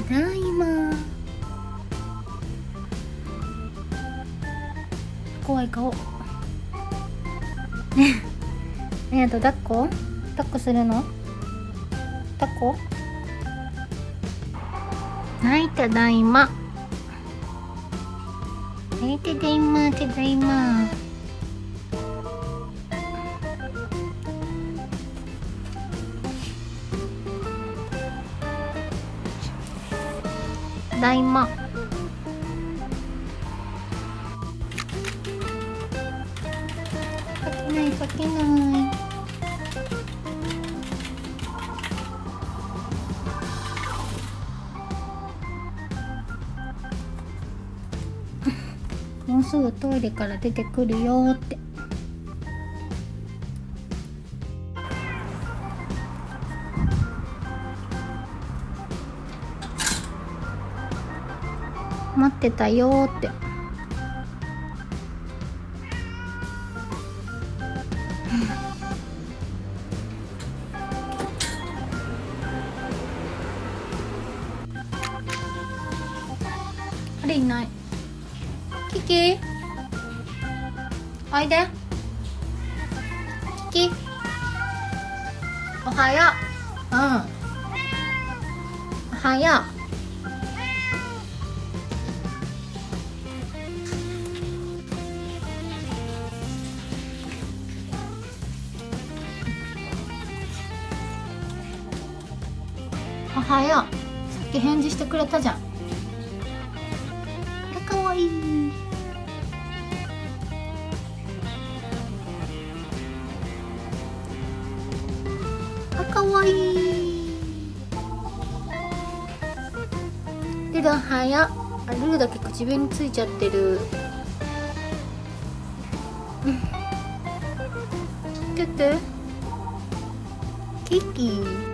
ただいま。怖い顔。ねえと抱っこするの？抱っこ？はい、ただいま。はい、ただいま、ただいま。ただいま。かけない、かけない。もうすぐトイレから出てくるよって。待ってたよって。あれいない。キキおいで。キキおはよう。おはよう。おはよう。さっき返事してくれたじゃん。あれかわいい。かわいい。ルルおはよう。あ、ルルだけ口紅ついちゃってる。トゥトゥキキ